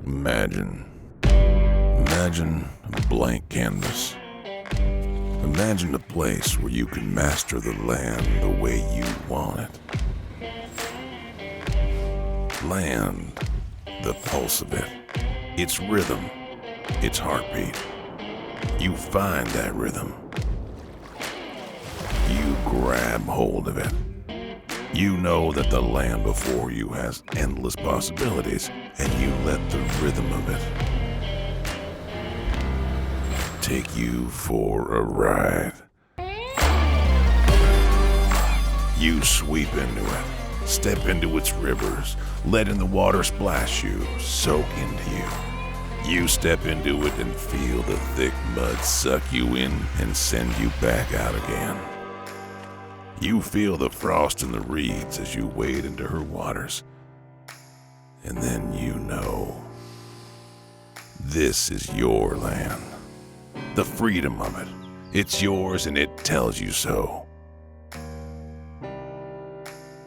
Imagine a blank canvas. Imagine a place where you can master the land the way you want it. Land, the pulse of it, its rhythm, its heartbeat. You find that rhythm. You grab hold of it. You know that the land before you has endless possibilities, and you let the rhythm of it take you for a ride. You sweep into it, step into its rivers, letting the water splash you, soak into you. You step into it and feel the thick mud suck you in and send you back out again. You feel the frost in the reeds as you wade into her waters. And then you know, this is your land. The freedom of it. It's yours and it tells you so.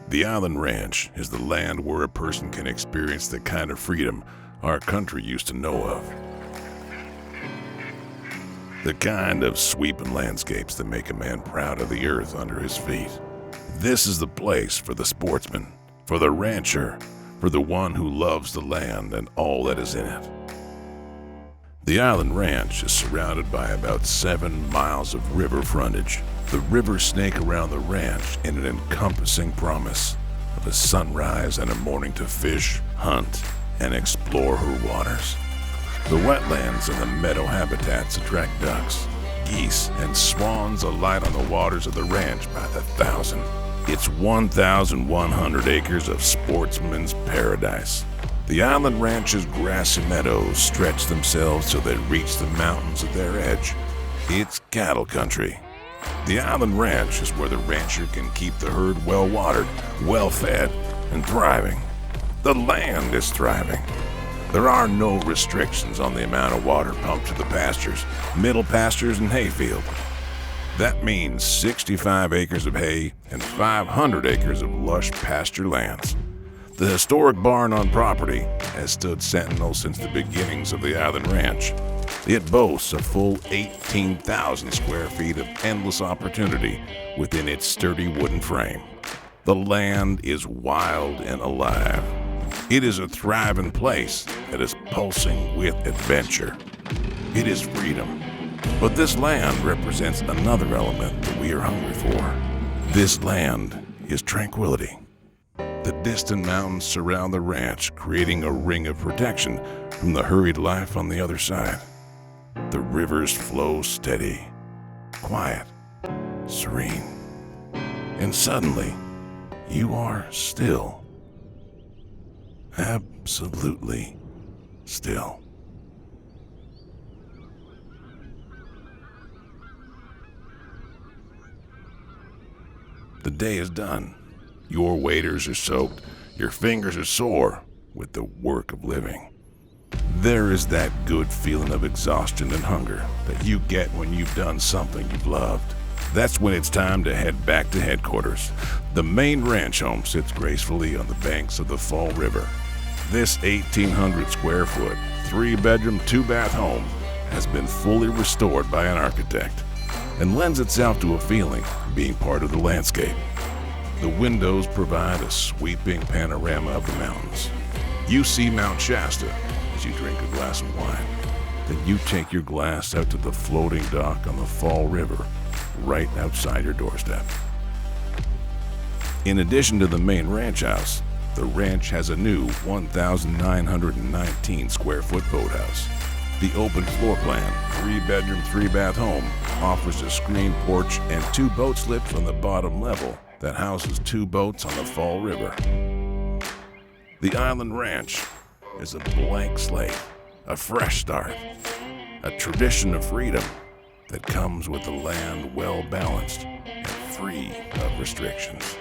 The Island Ranch is the land where a person can experience the kind of freedom our country used to know of. The kind of sweeping landscapes that make a man proud of the earth under his feet. This is the place for the sportsman, for the rancher, for the one who loves the land and all that is in it. The Island Ranch is surrounded by about 7 miles of river frontage. The rivers snake around the ranch in an encompassing promise of a sunrise and a morning to fish, hunt, and explore her waters. The wetlands and the meadow habitats attract ducks, geese, and swans alight on the waters of the ranch by the thousand. It's 1,100 acres of sportsman's paradise. The Island Ranch's grassy meadows stretch themselves till they reach the mountains at their edge. It's cattle country. The Island Ranch is where the rancher can keep the herd well-watered, well-fed, and thriving. The land is thriving. There are no restrictions on the amount of water pumped to the pastures, middle pastures, and hayfield. That means 65 acres of hay and 500 acres of lush pasture lands. The historic barn on property has stood sentinel since the beginnings of the Island Ranch. It boasts a full 18,000 square feet of endless opportunity within its sturdy wooden frame. The land is wild and alive. It is a thriving place that is pulsing with adventure. It is freedom. But this land represents another element that we are hungry for. This land is tranquility. The distant mountains surround the ranch, creating a ring of protection from the hurried life on the other side. The rivers flow steady, quiet, serene. And suddenly, you are still. Absolutely still. The day is done. Your waders are soaked. Your fingers are sore with the work of living. There is that good feeling of exhaustion and hunger that you get when you've done something you've loved. That's when it's time to head back to headquarters. The main ranch home sits gracefully on the banks of the Fall River. This 1,800 square foot, 3-bedroom, 2-bath home has been fully restored by an architect and lends itself to a feeling of being part of the landscape. The windows provide a sweeping panorama of the mountains. You see Mount Shasta as you drink a glass of wine. Then you take your glass out to the floating dock on the Fall River, right outside your doorstep. In addition to the main ranch house, the ranch has a new 1,919 square foot boathouse. The open floor plan, 3-bedroom, 3-bath home offers a screened porch and 2 boat slips on the bottom level that houses 2 boats on the Fall River. The Island Ranch is a blank slate, a fresh start, a tradition of freedom that comes with the land well balanced and free of restrictions.